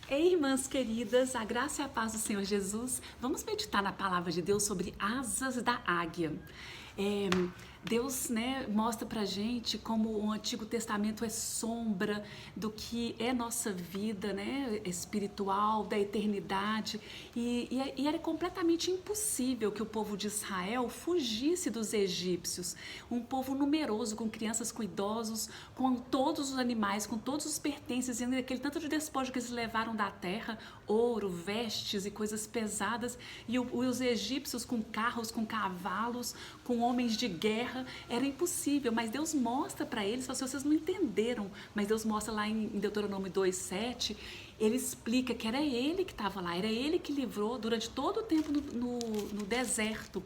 Ei, irmãs queridas, a graça e a paz do Senhor Jesus. Vamos meditar na palavra de Deus sobre asas da águia. É, Deus, mostra pra gente como o Antigo Testamento é sombra do que é nossa vida, espiritual, da eternidade. E era completamente impossível que o povo de Israel fugisse dos egípcios. Um povo numeroso, com crianças, com idosos, com todos os animais, com todos os pertences, e aquele tanto de despojo que eles levaram da terra, ouro, vestes e coisas pesadas, e os egípcios com carros, com cavalos, com homens de guerra. Era impossível, mas Deus mostra para eles, fala assim, vocês não entenderam, mas Deus mostra lá em Deuteronômio 2:7, ele explica que era ele que estava lá, era ele que livrou durante todo o tempo no deserto.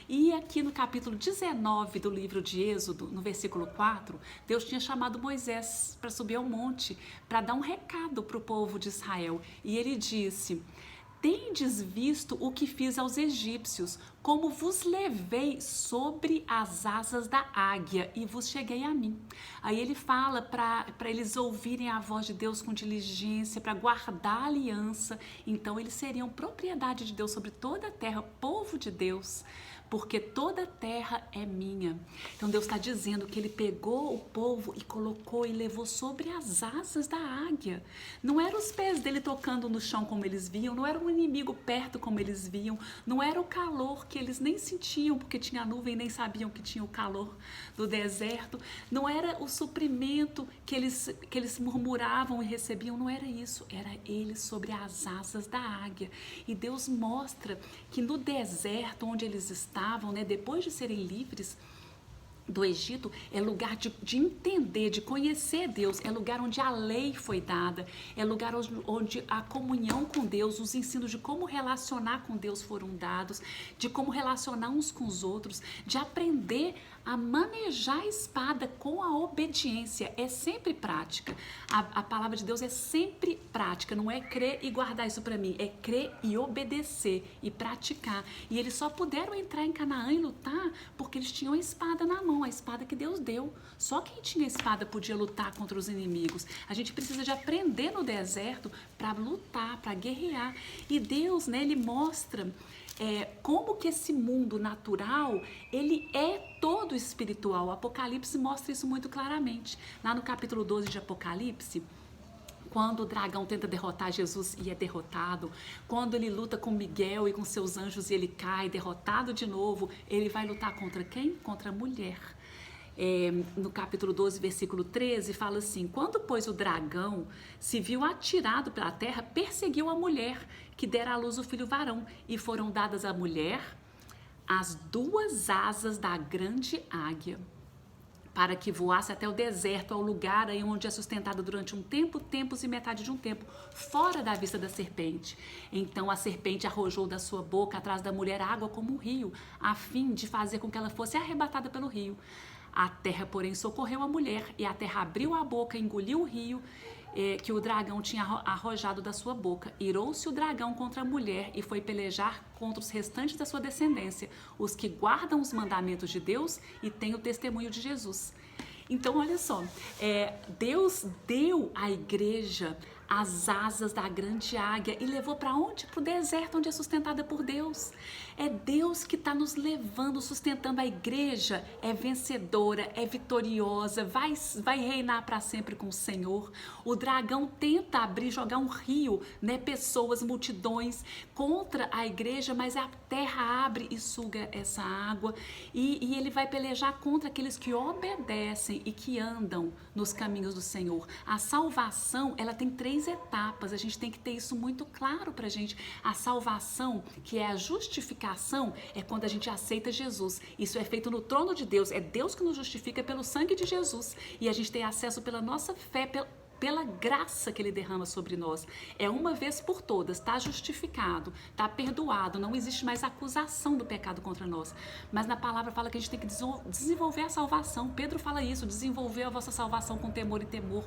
E aqui no capítulo 19 do livro de Êxodo, no versículo 4, Deus tinha chamado Moisés para subir ao monte, para dar um recado para o povo de Israel. E ele disse: tendes visto o que fiz aos egípcios, como vos levei sobre as asas da águia e vos cheguei a mim. Aí ele fala para eles ouvirem a voz de Deus com diligência, para guardar a aliança. Então eles seriam propriedade de Deus sobre toda a terra, povo de Deus, porque toda a terra é minha. Então Deus está dizendo que ele pegou o povo e colocou e levou sobre as asas da águia. Não eram os pés dele tocando no chão como eles viam, não era um inimigo perto como eles viam, não era o calor que eles nem sentiam porque tinha nuvem, nem sabiam que tinha o calor do deserto, não era o suprimento que eles murmuravam e recebiam, não era isso, era ele sobre as asas da águia. E Deus mostra que no deserto onde eles estavam, depois de serem livres do Egito, é lugar de entender, de conhecer Deus, é lugar onde a lei foi dada, é lugar onde a comunhão com Deus, os ensinos de como relacionar com Deus foram dados, de como relacionar uns com os outros, de aprender a manejar a espada com a obediência. É sempre prática. A palavra de Deus é sempre prática, não é crer e guardar isso para mim, é crer e obedecer e praticar. E eles só puderam entrar em Canaã e lutar porque eles tinham a espada na mão, a espada que Deus deu. Só quem tinha espada podia lutar contra os inimigos. A gente precisa de aprender no deserto para lutar, para guerrear. E Deus, ele mostra como que esse mundo natural, ele é todo espiritual. O Apocalipse mostra isso muito claramente. Lá no capítulo 12 de Apocalipse, quando o dragão tenta derrotar Jesus e é derrotado, quando ele luta com Miguel e com seus anjos e ele cai, derrotado de novo, ele vai lutar contra quem? Contra a mulher. No capítulo 12, versículo 13, fala assim: quando, pois, o dragão se viu atirado pela terra, perseguiu a mulher que dera à luz o filho varão, e foram dadas à mulher as duas asas da grande águia, para que voasse até o deserto, ao lugar aí onde é sustentada durante um tempo, tempos e metade de um tempo, fora da vista da serpente. Então a serpente arrojou da sua boca atrás da mulher água como um rio, a fim de fazer com que ela fosse arrebatada pelo rio. A terra, porém, socorreu a mulher, e a terra abriu a boca, engoliu o rio que o dragão tinha arrojado da sua boca. Irou-se o dragão contra a mulher e foi pelejar contra os restantes da sua descendência, os que guardam os mandamentos de Deus e têm o testemunho de Jesus. Então, olha só, Deus deu à igreja as asas da grande águia e levou para onde? Para o deserto, onde é sustentada por Deus. É Deus que está nos levando, sustentando a igreja. É vencedora, é vitoriosa, vai reinar para sempre com o Senhor. O dragão tenta abrir, jogar um rio, pessoas, multidões contra a igreja, mas a terra abre e suga essa água, e ele vai pelejar contra aqueles que obedecem e que andam nos caminhos do Senhor. A salvação, ela tem 3 etapas, a gente tem que ter isso muito claro pra gente. A salvação, que é a justificação, é quando a gente aceita Jesus. Isso é feito no trono de Deus, é Deus que nos justifica pelo sangue de Jesus, e a gente tem acesso pela nossa fé, pela graça que ele derrama sobre nós. É uma vez por todas, está justificado, está perdoado, não existe mais acusação do pecado contra nós. Mas na palavra fala que a gente tem que desenvolver a salvação. Pedro fala isso, desenvolver a vossa salvação com temor e temor.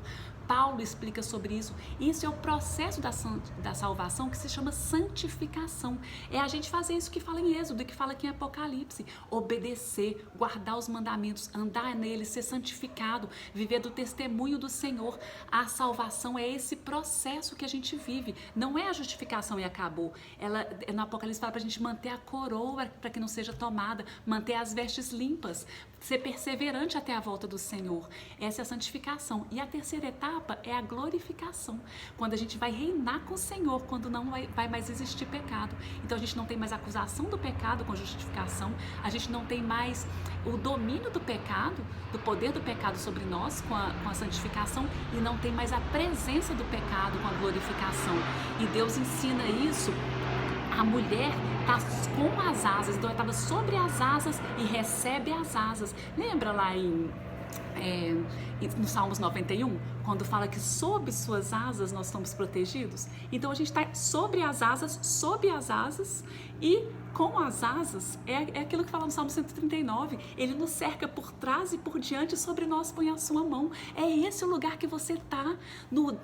Paulo explica sobre isso. Isso é o processo da salvação, que se chama santificação. É a gente fazer isso que fala em Êxodo, que fala aqui em Apocalipse. Obedecer, guardar os mandamentos, andar neles, ser santificado, viver do testemunho do Senhor. A salvação é esse processo que a gente vive. Não é a justificação e acabou. Ela, no Apocalipse fala para a gente manter a coroa para que não seja tomada, manter as vestes limpas, ser perseverante até a volta do Senhor. Essa é a santificação. E a terceira etapa é a glorificação, quando a gente vai reinar com o Senhor, quando não vai mais existir pecado. Então a gente não tem mais acusação do pecado com justificação, a gente não tem mais o domínio do pecado, do poder do pecado sobre nós com a santificação, e não tem mais a presença do pecado com a glorificação. E Deus ensina isso. A mulher está com as asas, então ela estava sobre as asas e recebe as asas. Lembra lá no Salmos 91, quando fala que sob suas asas nós estamos protegidos? Então a gente está sobre as asas e com as asas, é aquilo que fala no Salmo 139, ele nos cerca por trás e por diante, sobre nós põe a sua mão. É esse o lugar que você está,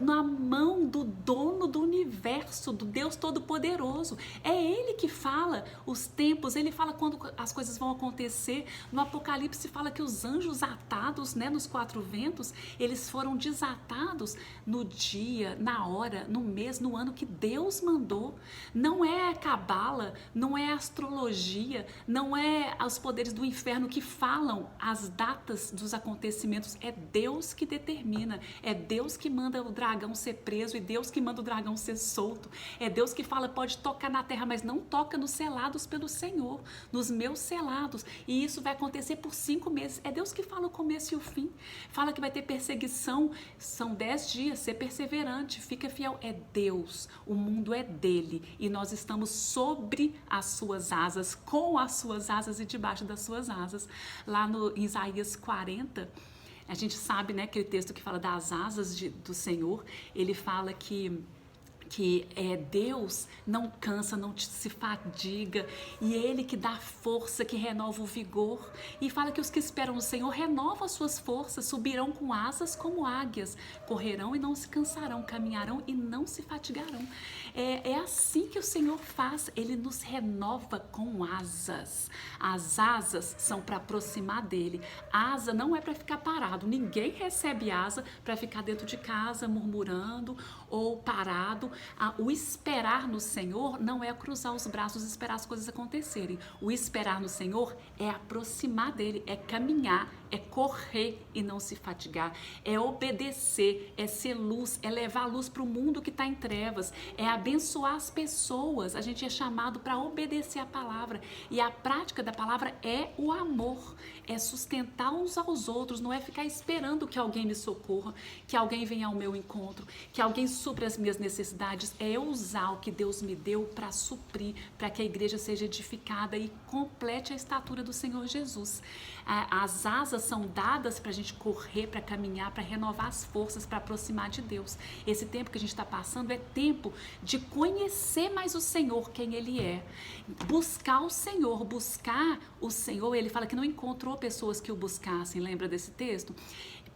na mão do dono do universo, do Deus Todo-Poderoso. É ele que fala os tempos, ele fala quando as coisas vão acontecer. No Apocalipse fala que os anjos atados, né, nos quatro ventos, eles foram desatados no dia, na hora, no mês, no ano que Deus mandou. Não é cabala, não é astrologia, não é os poderes do inferno que falam as datas dos acontecimentos. É Deus que determina, é Deus que manda o dragão ser preso e Deus que manda o dragão ser solto. É Deus que fala, pode tocar na terra, mas não toca nos selados pelo Senhor, nos meus selados. E isso vai acontecer por 5 meses. É Deus que fala o começo e o fim. Fala que vai ter perseguição, são 10 dias, ser perseverante, fica fiel. É Deus, o mundo é dele e nós estamos sobre as suas asas, com as suas asas e debaixo das suas asas. Lá no Isaías 40, a gente sabe, né, aquele texto que fala das asas do Senhor, ele fala que Deus não cansa, não se fadiga, e Ele que dá força, que renova o vigor. E fala que os que esperam no Senhor renovam as suas forças, subirão com asas como águias, correrão e não se cansarão, caminharão e não se fatigarão. É assim que o Senhor faz, Ele nos renova com asas. As asas são para aproximar dEle. Asa não é para ficar parado, ninguém recebe asa para ficar dentro de casa murmurando ou parado. O esperar no Senhor não é cruzar os braços e esperar as coisas acontecerem. O esperar no Senhor é aproximar dele, é caminhar, é correr e não se fatigar, é obedecer, é ser luz, é levar a luz para o mundo que está em trevas, é abençoar as pessoas. A gente é chamado para obedecer a palavra, e a prática da palavra é o amor, é sustentar uns aos outros, não é ficar esperando que alguém me socorra, que alguém venha ao meu encontro, que alguém supra as minhas necessidades. É eu usar o que Deus me deu para suprir, para que a igreja seja edificada e complete a estatura do Senhor Jesus. As asas são dadas para a gente correr, para caminhar, para renovar as forças, para aproximar de Deus. Esse tempo que a gente está passando é tempo de conhecer mais o Senhor, quem Ele é. Buscar o Senhor, Ele fala que não encontrou pessoas que o buscassem, lembra desse texto?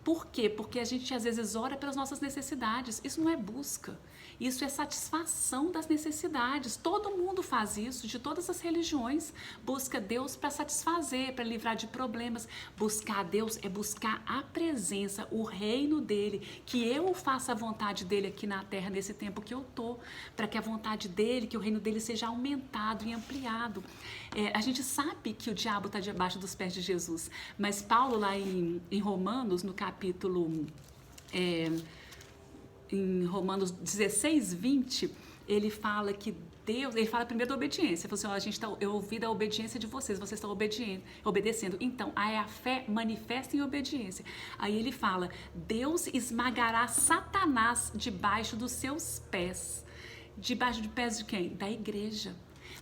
Por quê? Porque a gente às vezes ora pelas nossas necessidades. Isso não é busca, isso é satisfação das necessidades. Todo mundo faz isso, de todas as religiões. Busca Deus para satisfazer, para livrar de problemas. Buscar Deus é buscar a presença, o reino dele, que eu faça a vontade dele aqui na terra nesse tempo que eu tô, para que a vontade dele, que o reino dele seja aumentado e ampliado. A gente sabe que o diabo está debaixo dos pés de Jesus, mas Paulo lá em Romanos, no capítulo em Romanos 16, 20, ele fala que Deus, ele fala primeiro da obediência. Ele falou assim, eu ouvi da obediência de vocês estão obedecendo. Então, aí a fé manifesta em obediência. Aí ele fala, Deus esmagará Satanás debaixo dos seus pés. Debaixo de pés de quem? Da igreja.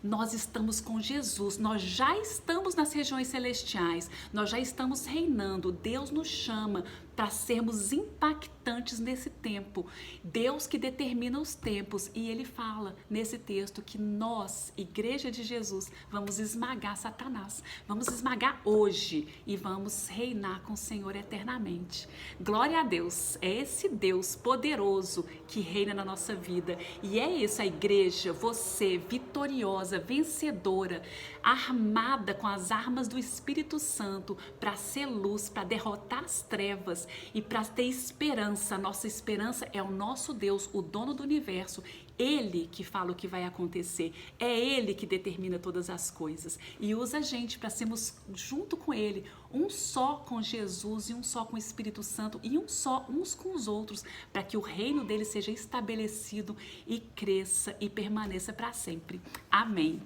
Nós estamos com Jesus, nós já estamos nas regiões celestiais, nós já estamos reinando. Deus nos chama para sermos impactantes nesse tempo. Deus que determina os tempos, e ele fala nesse texto que nós, Igreja de Jesus, vamos esmagar Satanás. Vamos esmagar hoje e vamos reinar com o Senhor eternamente. Glória a Deus, é esse Deus poderoso que reina na nossa vida. E é isso, a igreja, você vitoriosa, vencedora, armada com as armas do Espírito Santo para ser luz, para derrotar as trevas, vidas e para ter esperança. Nossa esperança é o nosso Deus, o dono do universo. Ele que fala o que vai acontecer, é Ele que determina todas as coisas e usa a gente para sermos junto com Ele, um só com Jesus e um só com o Espírito Santo e um só uns com os outros, para que o reino dele seja estabelecido e cresça e permaneça para sempre. Amém.